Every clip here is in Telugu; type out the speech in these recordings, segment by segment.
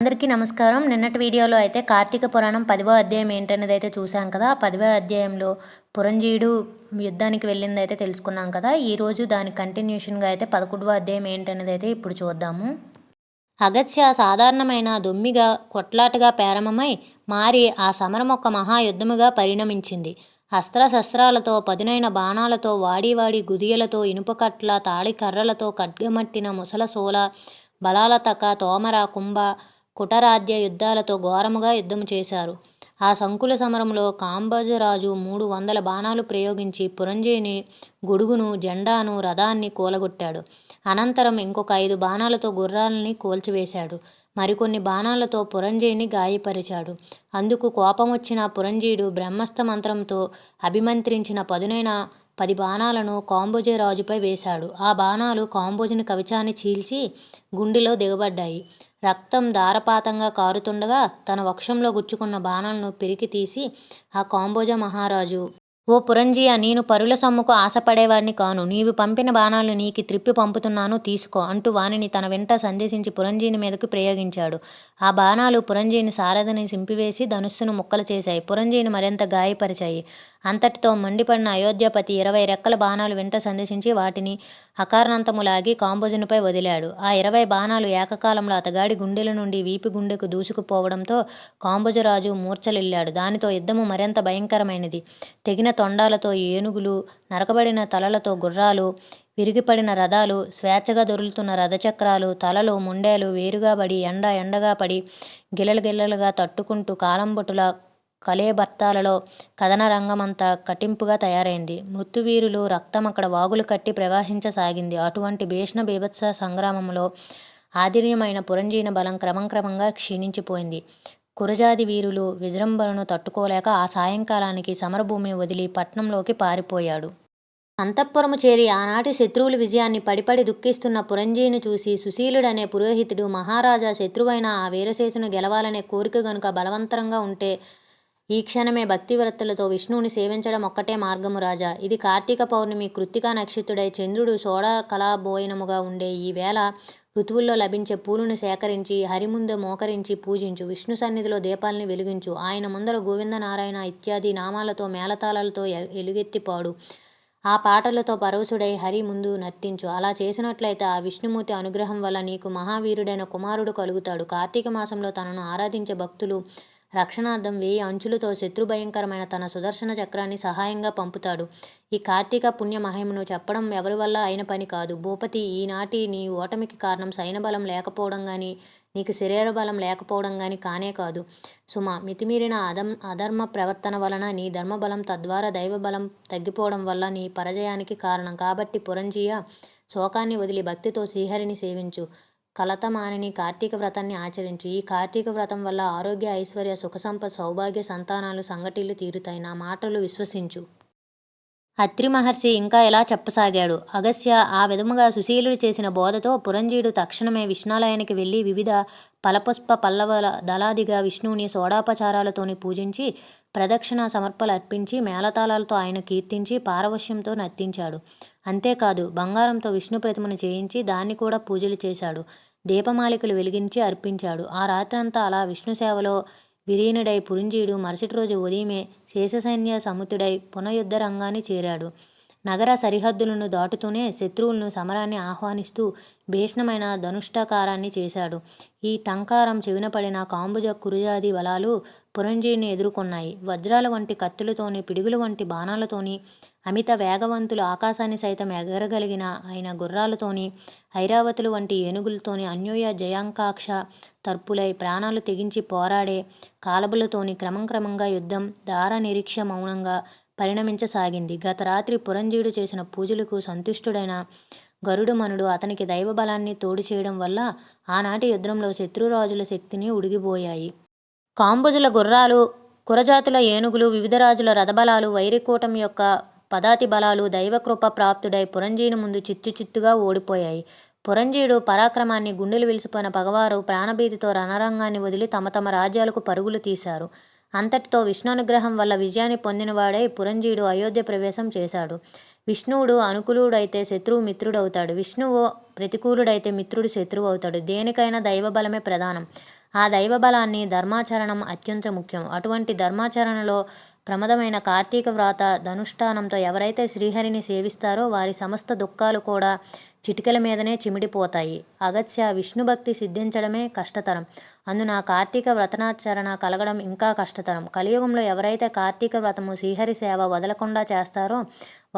అందరికీ నమస్కారం. నిన్నటి వీడియోలో అయితే కార్తీక పురాణం 10వ అధ్యాయం ఏంటనేది అయితే చూసాం కదా. 10వ అధ్యాయంలో పురంజీయుడు యుద్ధానికి వెళ్ళిందైతే తెలుసుకున్నాం కదా. ఈరోజు దాని కంటిన్యూషన్గా అయితే 11వ అధ్యాయం ఏంటనేది అయితే ఇప్పుడు చూద్దాము. అగత్య సాధారణమైన దొమ్మిగా కొట్లాటగా ప్రారంభమై మారి ఆ సమరం ఒక మహాయుద్ధముగా పరిణమించింది. అస్త్రశస్త్రాలతో పదునైన బాణాలతో వాడి గుదియలతో ఇనుపకట్ల తాళి కర్రలతో ఖడ్గమట్టిన ముసల సోల బలాలతక తోమర కుంభ కుటరాధ్య యుద్ధాలతో ఘోరముగా యుద్ధము చేశారు. ఆ సంకుల సమరంలో కాంబోజరాజు 300 బాణాలు ప్రయోగించి పురంజయుని గొడుగును జెండాను రథాన్ని కూలగొట్టాడు. అనంతరం ఇంకొక 5 బాణాలతో గుర్రాలని కూల్చివేశాడు. మరికొన్ని బాణాలతో పురంజయుని గాయపరిచాడు. అందుకు కోపమొచ్చిన పురంజయుడు బ్రహ్మస్త్ర మంత్రంతో అభిమంత్రించిన పదునైన 10 బాణాలను కాంబోజరాజుపై వేశాడు. ఆ బాణాలు కాంబోజుని కవచాన్ని చీల్చి గుండెలో దిగబడ్డాయి. రక్తం ధారపాతంగా కారుతుండగా తన వక్షంలో గుచ్చుకున్న బాణాలను పెరికి తీసి ఆ కాంబోజ మహారాజు, ఓ పురంజీయ, నేను పరుల సొమ్ముకు ఆశపడేవాడిని కాను. నీవు పంపిన బాణాలు నీకు త్రిప్పి పంపుతున్నాను, తీసుకో అంటూ వానిని తన వెంట సందేశించి పురంజీని మీదకు ప్రయోగించాడు. ఆ బాణాలు పురంజీని సారథిని సింపివేసి ధనుస్సును ముక్కలు చేశాయి. పురంజీని మరింత గాయపరిచాయి. అంతటితో మండిపడిన అయోధ్యపతి 20 రెక్కల బాణాలు వెంట సందేశించి వాటిని అకారణంతములాగి కాంబోజునిపై వదిలాడు. ఆ 20 బాణాలు ఏకకాలంలో అతగాడి గుండెల నుండి వీపు గుండెకు దూసుకుపోవడంతో కాంబోజరాజు మూర్ఛలిల్లాడు. దానితో యుద్ధము మరింత భయంకరమైనది. తెగిన తొండాలతో ఏనుగులు, నరకబడిన తలలతో గుర్రాలు, విరిగిపడిన రథాలు, స్వేచ్ఛగా దొరులుతున్న రథచక్రాలు, తలలు ముండేలు వేరుగా పడి ఎండగా పడి గిల్లలుగా తట్టుకుంటూ కాలంబొటుల కలేబర్తాలలో కథన రంగమంతా కటింపుగా తయారైంది. మృత్యువీరులు రక్తం అక్కడ వాగులు కట్టి ప్రవహించసాగింది. అటువంటి భీషణ బీభత్స సంగ్రామంలో ఆధీర్యమైన పురంజీన బలం క్రమంగా క్షీణించిపోయింది. కురజాది వీరులు విజృంభణను తట్టుకోలేక ఆ సాయంకాలానికి సమరభూమిని వదిలి పట్నంలోకి పారిపోయాడు. అంతఃపురము చేరి ఆనాటి శత్రువుల విజయాన్ని పడిపడి దుఃఖిస్తున్న పురంజీని చూసి సుశీలుడనే పురోహితుడు, మహారాజా, శత్రువైన ఆ వీరశేషును గెలవాలనే కోరిక గనుక బలవంతంగా ఉంటే ఈ క్షణమే భక్తివ్రతులతో విష్ణువుని సేవించడం ఒక్కటే మార్గము రాజా. ఇది కార్తీక పౌర్ణమి, కృత్తికా నక్షత్రుడై చంద్రుడు సోడా కళాబోయనముగా ఉండే ఈ వేళ ఋతువుల్లో లభించే పూలను సేకరించి హరిముందు మోకరించి పూజించు. విష్ణు సన్నిధిలో దీపాలని వెలిగించు. ఆయన ముందర గోవిందనారాయణ ఇత్యాది నామాలతో మేళతాళాలతో ఎలుగెత్తిపాడు. ఆ పాటలతో పరవశుడై హరి ముందు నర్తించు. అలా చేసినట్లయితే ఆ విష్ణుమూర్తి అనుగ్రహం వల్ల నీకు మహావీరుడైన కుమారుడు కలుగుతాడు. కార్తీక మాసంలో తనను ఆరాధించే భక్తులు రక్షణార్థం 1000 అంచులతో శత్రుభయంకరమైన తన సుదర్శన చక్రాన్ని సహాయంగా పంపుతాడు. ఈ కార్తీక పుణ్య మహిమను చెప్పడం ఎవరి వల్ల అయిన పని కాదు. భూపతి, ఈనాటి నీ ఓటమికి కారణం సైన్యబలం లేకపోవడం కానీ నీకు శరీర బలం లేకపోవడం కానీ కానే కాదు సుమ. మితిమీరిన అధర్మ ప్రవర్తన వలన నీ ధర్మబలం, తద్వారా దైవబలం తగ్గిపోవడం వల్ల నీ పరాజయానికి కారణం. కాబట్టి పురంజీయ, శోకాన్ని వదిలి భక్తితో శ్రీహరిని సేవించు. కలతమానిని కార్తీక వ్రతాన్ని ఆచరించు. ఈ కార్తీక వ్రతం వల్ల ఆరోగ్య, ఐశ్వర్య, సుఖసంపద, సౌభాగ్య, సంతానాలు సంగటిల్లు తీరుతాయి. నా మాటలు విశ్వసించు. అత్రి మహర్షి ఇంకా ఇలా చెప్పసాగాడు. అగస్య ఆ విధముగా సుశీలుడు చేసిన బోధతో పురంజీయుడు తక్షణమే విష్ణాలయానికి వెళ్ళి వివిధ ఫలపుష్ప పల్లవ దళాదిగా విష్ణువుని సోడాపచారాలతోని పూజించి ప్రదక్షిణ సమర్పలు అర్పించి మేళతాళాలతో ఆయన కీర్తించి పారవశ్యంతో నర్తించాడు. అంతేకాదు బంగారంతో విష్ణు ప్రతిమను చేయించి దాన్ని కూడా పూజలు చేశాడు. దీపమాలికలు వెలిగించి అర్పించాడు. ఆ రాత్రంతా అలా విష్ణు సేవలో విలీనుడై పురంజీయుడు మరుసటి రోజు ఉదయమే శేషసైన్య సముతుడై పునఃయుద్ధ రంగాన్ని చేరాడు. నగర సరిహద్దులను దాటుతూనే శత్రువులను సమరాన్ని ఆహ్వానిస్తూ భీషణమైన ధనుష్టాకారాన్ని చేశాడు. ఈ టంకారం చెవిన పడిన కాంబుజ కురుజాది బలాలు పురంజీయుని ఎదుర్కొన్నాయి. వజ్రాల వంటి కత్తులతోని, పిడుగుల వంటి బాణాలతోని, అమిత వేగవంతులు ఆకాశాన్ని సైతం ఎగరగలిగిన ఆయన గుర్రాలతోని, ఐరావతులు వంటి ఏనుగులతోని, అన్యోయ జయాంకాక్ష తర్పులై ప్రాణాలు తెగించి పోరాడే కాలబులతోని క్రమంగా యుద్ధం దార నిరీక్ష మౌనంగా పరిణమించసాగింది. గత రాత్రి పురంజీయుడు చేసిన పూజలకు సంతుష్టుడైన గరుడమనుడు అతనికి దైవబలాన్ని తోడు చేయడం వల్ల ఆనాటి యుద్ధంలో శత్రురాజుల శక్తిని ఉడిగిపోయాయి. కాంబుజుల గుర్రాలు, కురజాతుల ఏనుగులు, వివిధ రాజుల రథబలాలు, వైరికూటం యొక్క పదాతి బలాలు దైవకృప ప్రాప్తుడై పురంజీయుని ముందు చిత్తుగా ఓడిపోయాయి. పురంజీయుడు పరాక్రమాన్ని గుండెలు విలిసిపోయిన పగవారు ప్రాణభీతితో రణరంగాన్ని వదిలి తమ రాజ్యాలకు పరుగులు తీశారు. అంతటితో విష్ణు అనుగ్రహం వల్ల విజయాన్ని పొందినవాడై పురంజీయుడు అయోధ్య ప్రవేశం చేశాడు. విష్ణువుడు అనుకూలుడైతే శత్రువు మిత్రుడవుతాడు. విష్ణువు ప్రతికూలుడైతే మిత్రుడు శత్రువు అవుతాడు. దేనికైనా దైవబలమే ప్రధానం. ఆ దైవ బలాన్ని ధర్మాచరణం అత్యంత ముఖ్యం. అటువంటి ధర్మాచరణలో ప్రమదమైన కార్తీక వ్రత ధనుష్ఠానంతో ఎవరైతే శ్రీహరిని సేవిస్తారో వారి సమస్త దుఃఖాలు కూడా చిటికెల మీదనే చిమిడిపోతాయి. అగత్య విష్ణుభక్తి సిద్ధించడమే కష్టతరం. అందున కార్తీక వ్రతనాచరణ కలగడం ఇంకా కష్టతరం. కలియుగంలో ఎవరైతే కార్తీక వ్రతము శ్రీహరి సేవ వదలకుండా చేస్తారో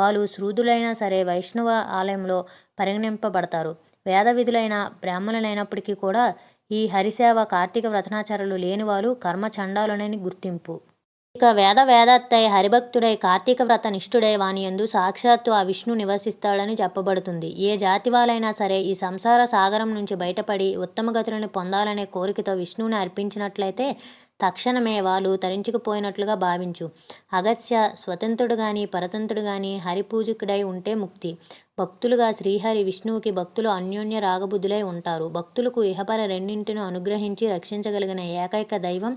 వాళ్ళు శూద్రులైనా సరే వైష్ణవ ఆలయంలో పరిగణింపబడతారు. వేద విధులైన బ్రాహ్మణులైనప్పటికీ కూడా ఈ హరిసేవ కార్తీక వ్రతనాచారాలు లేని వాళ్ళు కర్మచండాలునని గుర్తింపు. ఇక వేదాత్తై హరిభక్తుడై కార్తీక వ్రత నిష్ఠుడై వానియందు సాక్షాత్తు ఆ విష్ణు నివసిస్తాడని చెప్పబడుతుంది. ఏ జాతి వాళ్ళైనా సరే ఈ సంసార సాగరం నుంచి బయటపడి ఉత్తమ గతులను పొందాలనే కోరికతో విష్ణువుని అర్పించినట్లయితే తక్షణమే వాళ్ళు తరించుకుపోయినట్లుగా భావించు. అగత్య స్వతంత్రుడు గాని పరతంత్రుడు గాని హరిపూజకుడై ఉంటే ముక్తి. భక్తులుగా శ్రీహరి విష్ణువుకి భక్తులు అన్యోన్య రాగబుద్ధులై ఉంటారు. భక్తులకు ఇహపర రెండింటిని అనుగ్రహించి రక్షించగలిగిన ఏకైక దైవం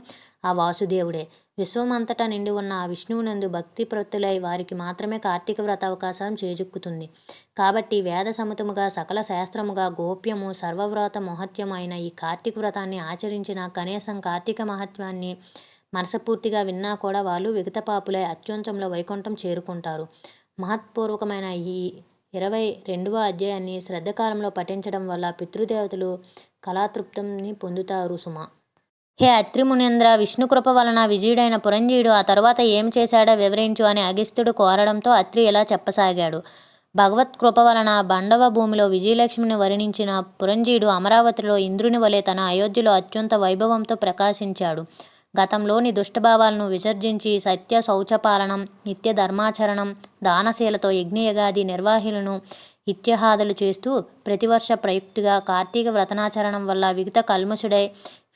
ఆ వాసుదేవుడే. విశ్వమంతటా నిండి ఉన్న ఆ విష్ణువునందు భక్తి ప్రత్తులై వారికి మాత్రమే కార్తీక వ్రత అవకాశం చేజుక్కుతుంది. కాబట్టి వేద సముతముగా సకల శాస్త్రముగా గోప్యము సర్వవ్రత మహత్యము అయిన ఈ కార్తీక వ్రతాన్ని ఆచరించిన కనీసం కార్తీక మహత్యాన్ని మనసపూర్తిగా విన్నా కూడా వాళ్ళు విగతపాపులై అత్యంతంలో వైకుంఠం చేరుకుంటారు. మహత్పూర్వకమైన ఈ 22వ అధ్యాయాన్ని శ్రద్ధకాలంలో పఠించడం వల్ల పితృదేవతలు కళాతృప్తిని పొందుతారు సుమా. హే అత్రి మునేంద్ర, విష్ణుకృప వలన విజయుడైన పురంజీయుడు ఆ తరువాత ఏం చేశాడో వివరించు అని అగస్త్యుడు కోరడంతో అత్రి ఇలా చెప్పసాగాడు. భగవత్ కృప వలన బండవ భూమిలో విజయలక్ష్మిని వర్ణించిన పురంజీయుడు అమరావతిలో ఇంద్రుని వలె తన అయోధ్యలో అత్యంత వైభవంతో ప్రకాశించాడు. గతంలోని దుష్టభావాలను విసర్జించి సత్య శౌచపాలనం, నిత్య ధర్మాచరణం, దానశీలతో యజ్ఞయగాది నిర్వాహులను ఇత్యహాదులు చేస్తూ ప్రతివర్ష ప్రయుక్తిగా కార్తీక వ్రతనాచరణం వల్ల విగత కల్మషుడై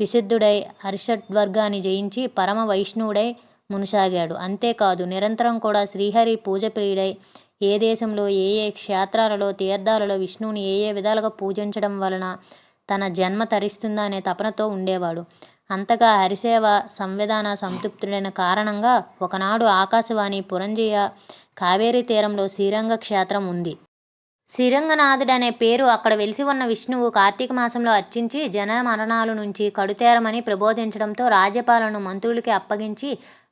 విశుద్ధుడై హర్షడ్వర్గాన్ని జయించి పరమ వైష్ణవుడై మునిసాగాడు. అంతేకాదు నిరంతరం కూడా శ్రీహరి పూజ ప్రియుడై ఏ దేశంలో ఏ ఏ క్షేత్రాలలో తీర్థాలలో విష్ణువుని ఏ ఏ విధాలుగా పూజించడం వలన తన జన్మ తరిస్తుందా అనే తపనతో ఉండేవాడు. అంతగా హరిసేవ సంవిధాన సంతృప్తుడైన కారణంగా ఒకనాడు ఆకాశవాణి పురంజయ కావేరీ తీరంలో శ్రీరంగ క్షేత్రం ఉంది. శ్రీరంగనాథుడు అనే పేరు అక్కడ వెలిసి ఉన్న విష్ణువు కార్తీక మాసంలో అర్చించి జన మరణాల నుంచి కడుతేరమని ప్రబోధించడంతో రాజ్యపాలనను మంత్రులకి అప్పగించి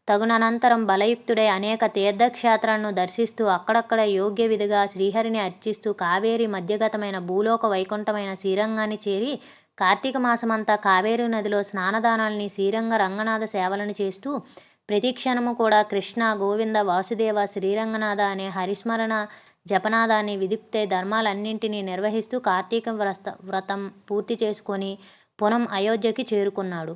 తగుననంతరం బలయుక్తుడై అనేక తీర్థక్షేత్రాలను దర్శిస్తూ అక్కడక్కడ యోగ్య విధిగా శ్రీహరిని అర్చిస్తూ కావేరి మధ్యగతమైన భూలోక వైకుంఠమైన శ్రీరంగాన్ని చేరి కార్తీక మాసమంతా కావేరీ నదిలో స్నానదానాల్ని శ్రీరంగ రంగనాథ సేవలను చేస్తూ ప్రతిక్షణము కూడా కృష్ణ గోవింద వాసుదేవ శ్రీరంగనాథ అనే హరిస్మరణ జపనాదాన్ని విదిక్తే ధర్మాలన్నింటినీ నిర్వహిస్తూ కార్తీక వ్రతం పూర్తి చేసుకొని పునం అయోధ్యకి చేరుకున్నాడు.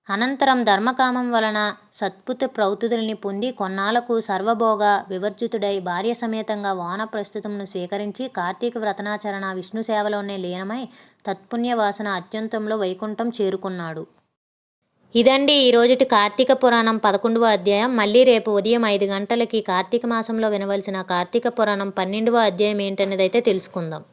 అనంతరం ధర్మకామం వలన సత్పుత ప్రౌతుల్ని పొంది కొన్నాళ్లకు సర్వభోగ వివర్జితుడై భార్య సమేతంగా వానప్రస్థుతమును స్వీకరించి కార్తీక వ్రతనాచరణ విష్ణు సేవలోనే లీనమై తత్పుణ్య వాసన అత్యంతంలో వైకుంఠం చేరుకున్నాడు. ఇదండి ఈరోజుటి కార్తీక పురాణం 11వ అధ్యాయం. మళ్ళీ రేపు ఉదయం 5 గంటలకి కార్తీక మాసంలో వినవలసిన కార్తీక పురాణం 12వ అధ్యాయం ఏంటనేది అయితే తెలుసుకుందాం.